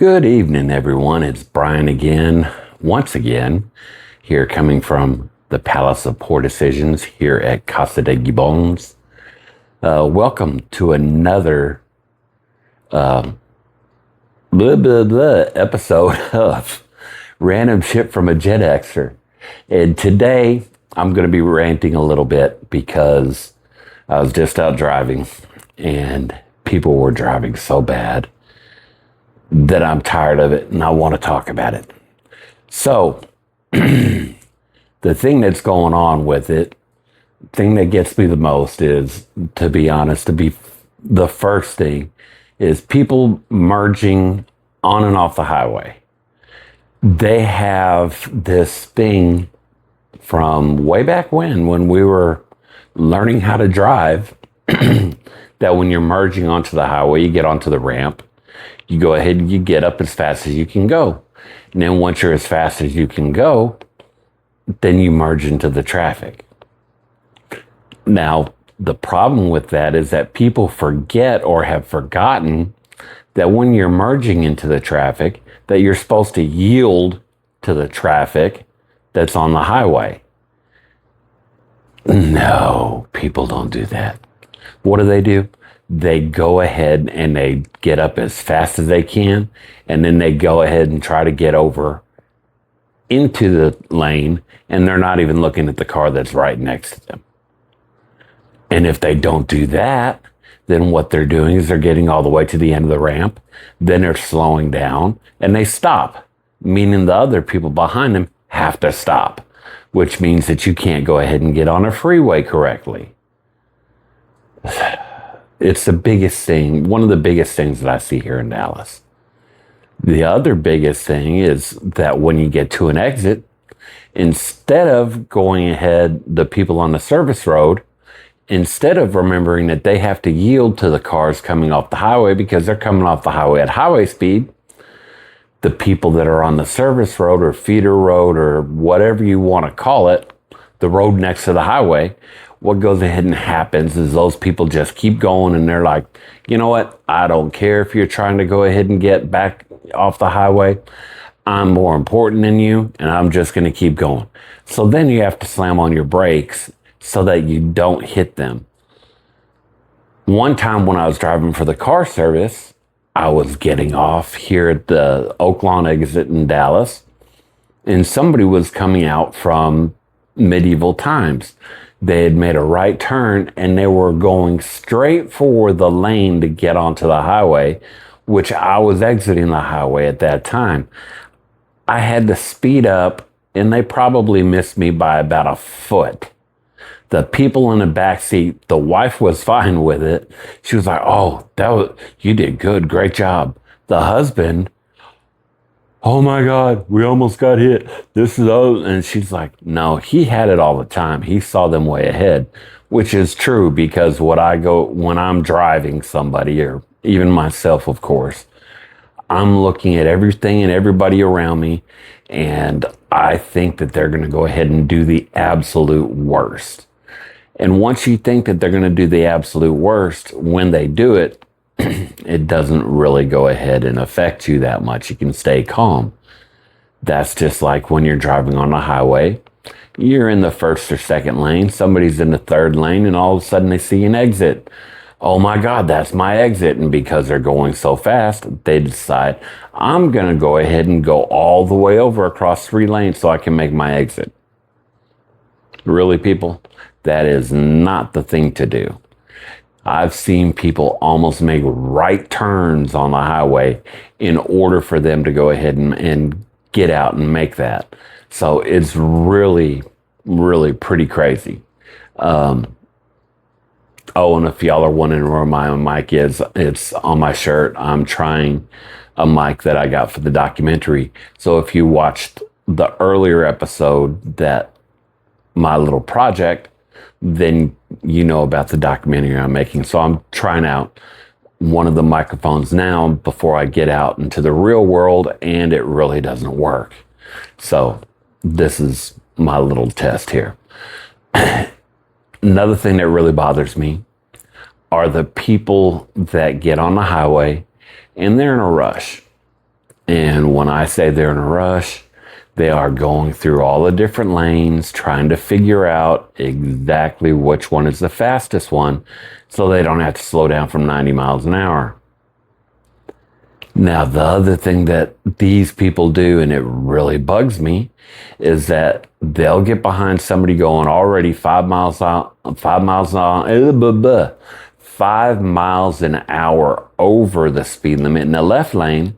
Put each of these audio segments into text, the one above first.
Good evening, everyone. It's Brian again, once again, here coming from the Palace of Poor Decisions here at Casa de Gibbons. Welcome to another episode of Random Shit from a Gen Xer. And today I'm going to be ranting a little bit because I was just out driving and people were driving so bad that I'm tired of it and I want to talk about it. So, the thing that's going on with it, thing that gets me the most is, to be honest, the first thing is people merging on and off the highway. They have this thing from way back when we were learning how to drive, that when you're merging onto the highway, you get onto the ramp, you go ahead and you get up as fast as you can go. And then once you're as fast as you can go, then you merge into the traffic. Now, the problem with that is that people forget or have forgotten that when you're merging into the traffic, that you're supposed to yield to the traffic that's on the highway. No, people don't do that. What do? They go ahead and they get up as fast as they can, and then they go ahead and try to get over into the lane, and they're not even looking at the car that's right next to them. And if they don't do that, then what they're doing is they're getting all the way to the end of the ramp, then they're slowing down, and they stop, meaning the other people behind them have to stop, which means that you can't go ahead and get on a freeway correctly. It's the biggest thing, one of the biggest things that I see here in Dallas. The other biggest thing is that when you get to an exit, instead of going ahead, the people on the service road, instead of remembering that they have to yield to the cars coming off the highway because they're coming off the highway at highway speed, the people that are on the service road or feeder road or whatever you want to call it, the road next to the highway, what goes ahead and happens is those people just keep going, and they're like, you know what? I don't care if you're trying to go ahead and get back off the highway. I'm more important than you, and I'm just going to keep going. So then you have to slam on your brakes so that you don't hit them. One time when I was driving for the car service, I was getting off here at the Oaklawn exit in Dallas, and somebody was coming out from Medieval Times. They had made a right turn and they were going straight for the lane to get onto the highway, which I was exiting the highway at that time. I had to speed up and they probably missed me by about a foot. The people in the back seat, the wife was fine with it. She was like, "Oh, you did good. Great job." The husband, "Oh my God, we almost got hit. This is old." And she's like, "No, he had it all the time. He saw them way ahead," which is true because when I'm driving somebody, or even myself, of course, I'm looking at everything and everybody around me, and I think that they're going to go ahead and do the absolute worst. And once you think that they're going to do the absolute worst, when they do it, it doesn't really go ahead and affect you that much. You can stay calm. That's just like when you're driving on a highway. You're in the first or second lane. Somebody's in the third lane, and all of a sudden they see an exit. Oh my God, that's my exit. And because they're going so fast, they decide, I'm going to go ahead and go all the way over across 3 lanes so I can make my exit. Really, people? That is not the thing to do. I've seen people almost make right turns on the highway in order for them to go ahead and get out and make that. So it's really, really pretty crazy. And if y'all are wondering where my mic is, it's on my shirt. I'm trying a mic that I got for the documentary. So if you watched the earlier episode, that my little project, then you know about the documentary I'm making. So I'm trying out one of the microphones now before I get out into the real world, and it really doesn't work. So this is my little test here. Another thing that really bothers me are the people that get on the highway and they're in a rush. And when I say they're in a rush, they are going through all the different lanes, trying to figure out exactly which one is the fastest one so they don't have to slow down from 90 miles an hour. Now, the other thing that these people do, and it really bugs me, is that they'll get behind somebody going already 5 miles an hour over the speed limit in the left lane,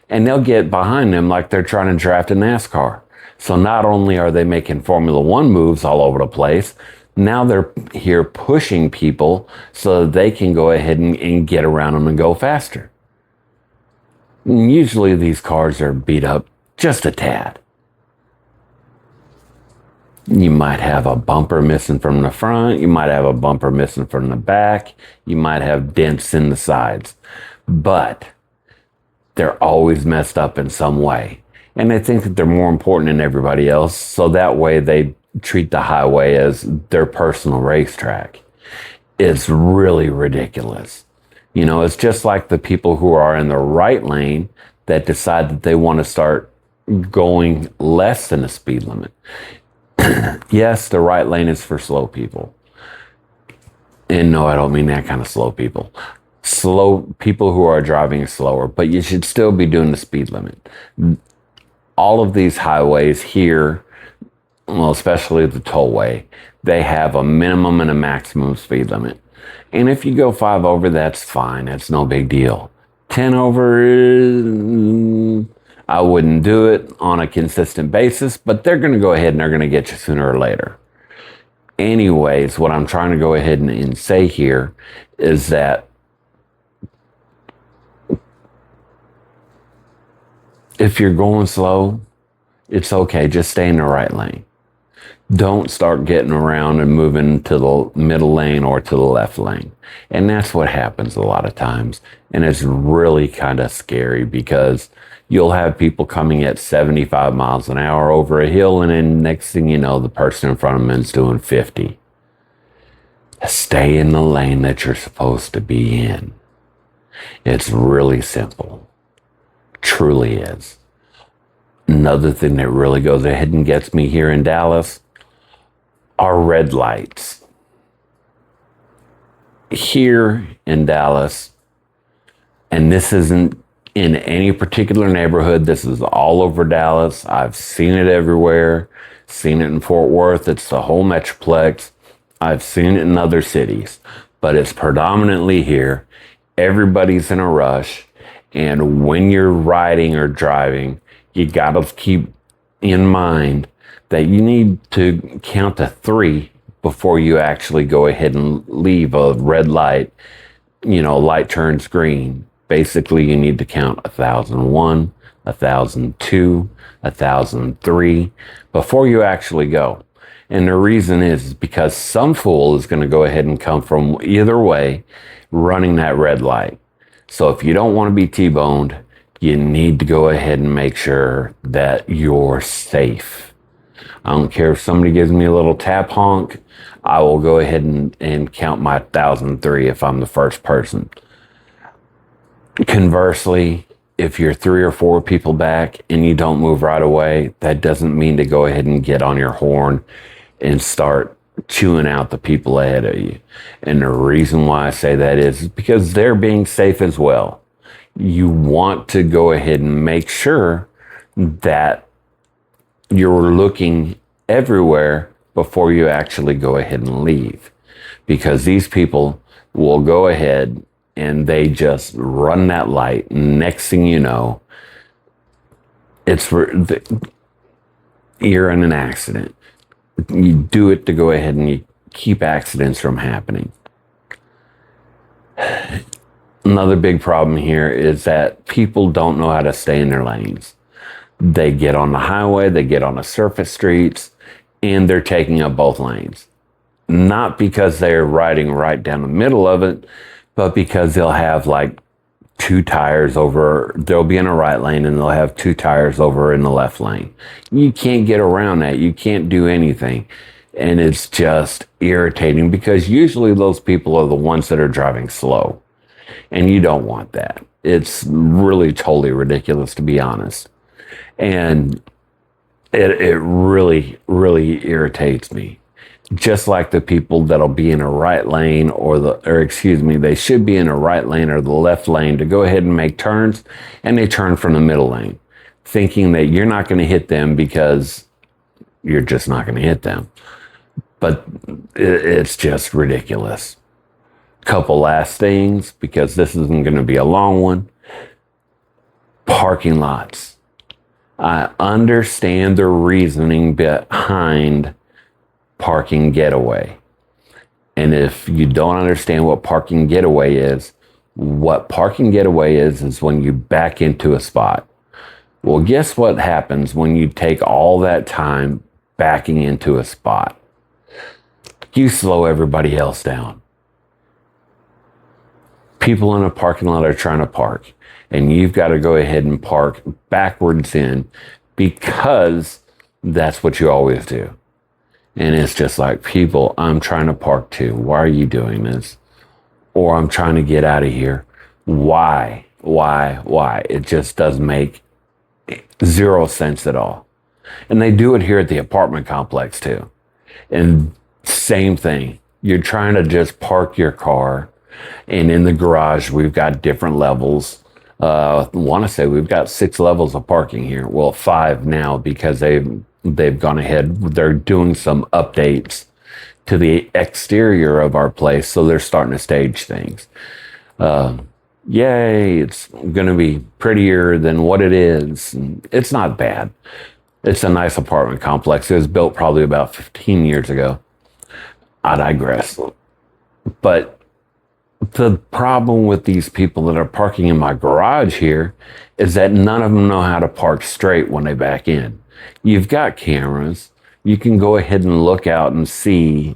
and they'll get behind them like they're trying to draft a NASCAR. So not only are they making Formula One moves all over the place, now they're here pushing people so that they can go ahead and get around them and go faster. And usually these cars are beat up just a tad. You might have a bumper missing from the front. You might have a bumper missing from the back. You might have dents in the sides. But they're always messed up in some way. And they think that they're more important than everybody else. So that way they treat the highway as their personal racetrack. It's really ridiculous. You know, it's just like the people who are in the right lane that decide that they want to start going less than the speed limit. Yes, the right lane is for slow people. And no, I don't mean that kind of slow people. Slow people who are driving slower, but you should still be doing the speed limit. All of these highways here, well, especially the tollway, they have a minimum and a maximum speed limit. And if you go 5 over, that's fine. That's no big deal. 10 over, I wouldn't do it on a consistent basis, but they're going to go ahead and they're going to get you sooner or later. Anyways, what I'm trying to go ahead and say here is that if you're going slow, it's okay. Just stay in the right lane. Don't start getting around and moving to the middle lane or to the left lane. And that's what happens a lot of times. And it's really kind of scary because you'll have people coming at 75 miles an hour over a hill, and then next thing you know, the person in front of them is doing 50. Stay in the lane that you're supposed to be in. It's really simple. Truly is. Another thing that really goes ahead and gets me here in Dallas are red lights. Here in Dallas, and this isn't in any particular neighborhood, this is all over Dallas. I've seen it everywhere. Seen it in Fort Worth. It's the whole Metroplex. I've seen it in other cities, but it's predominantly here. Everybody's in a rush. And when you're riding or driving, you got to keep in mind that you need to count to 3 before you actually go ahead and leave a red light. You know, light turns green. Basically, you need to count 1,001, 1,002, 1,003 before you actually go. And the reason is because some fool is going to go ahead and come from either way running that red light. So if you don't want to be T-boned, you need to go ahead and make sure that you're safe. I don't care if somebody gives me a little tap honk, I will go ahead and count my 1,003 if I'm the first person. Conversely, if you're 3 or 4 people back and you don't move right away, that doesn't mean to go ahead and get on your horn and start chewing out the people ahead of you. And the reason why I say that is because they're being safe as well. You want to go ahead and make sure that you're looking everywhere before you actually go ahead and leave. Because these people will go ahead and they just run that light. Next thing you know, you're in an accident. You do it to go ahead and you keep accidents from happening. Another big problem here is that people don't know how to stay in their lanes. They get on the highway, they get on the surface streets, and they're taking up both lanes. Not because they're riding right down the middle of it, but because they'll have like 2 tires over, they'll be in a right lane and they'll have 2 tires over in the left lane. You can't get around that. You can't do anything. And it's just irritating because usually those people are the ones that are driving slow. And you don't want that. It's really totally ridiculous, to be honest. And it really, really irritates me. Just like the people that'll be in a right lane they should be in a right lane or the left lane to go ahead and make turns, and they turn from the middle lane, thinking that you're not going to hit them because you're just not going to hit them. But it's just ridiculous. Couple last things, because this isn't going to be a long one. Parking lots. I understand the reasoning behind parking getaway. And if you don't understand what parking getaway is, what parking getaway is when you back into a spot. Well, guess what happens when you take all that time backing into a spot? You slow everybody else down. People in a parking lot are trying to park, and you've got to go ahead and park backwards in because that's what you always do. And it's just like, people, I'm trying to park too. Why are you doing this? Or I'm trying to get out of here. Why? It just doesn't make zero sense at all. And they do it here at the apartment complex too. And same thing. You're trying to just park your car. And in the garage, we've got different levels. I want to say we've got 6 levels of parking here. Well, 5 now, because they've gone ahead. They're doing some updates to the exterior of our place, so they're starting to stage things. Yay, it's going to be prettier than what it is. It's not bad. It's a nice apartment complex. It was built probably about 15 years ago. I digress. But the problem with these people that are parking in my garage here is that none of them know how to park straight when they back in. You've got cameras. You can go ahead and look out and see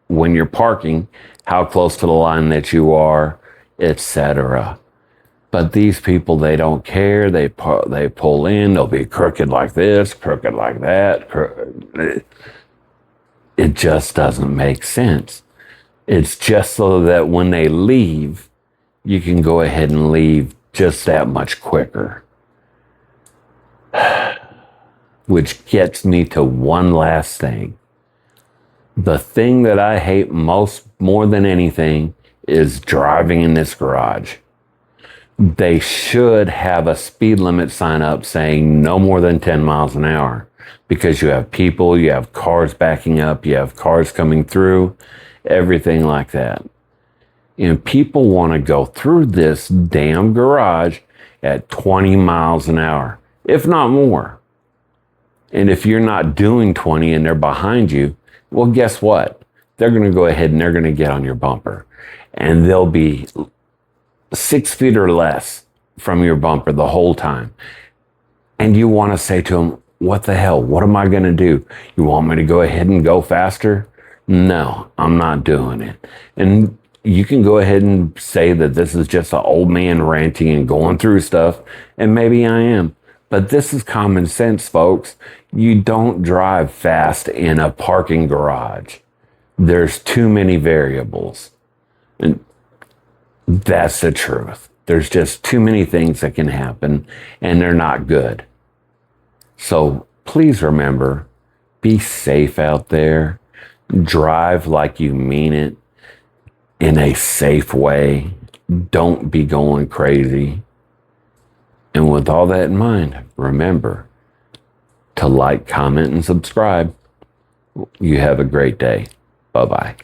when you're parking how close to the line that you are, etc. But these people, they don't care. They pull in. They'll be crooked like this, crooked like that. It just doesn't make sense. It's just so that when they leave, you can go ahead and leave just that much quicker. Which gets me to one last thing. The thing that I hate more than anything, is driving in this garage. They should have a speed limit sign up saying no more than 10 miles an hour, because you have people, you have cars backing up, you have cars coming through, everything like that. And people want to go through this damn garage at 20 miles an hour, if not more. And if you're not doing 20 and they're behind you, well, guess what? They're going to go ahead and they're going to get on your bumper. And they'll be 6 feet or less from your bumper the whole time. And you want to say to them, what the hell? What am I going to do? You want me to go ahead and go faster? No, I'm not doing it. And you can go ahead and say that this is just an old man ranting and going through stuff. And maybe I am. But this is common sense, folks. You don't drive fast in a parking garage. There's too many variables. And that's the truth. There's just too many things that can happen, and they're not good. So please remember, be safe out there. Drive like you mean it, in a safe way. Don't be going crazy. And with all that in mind, remember to like, comment, and subscribe. You have a great day. Bye-bye.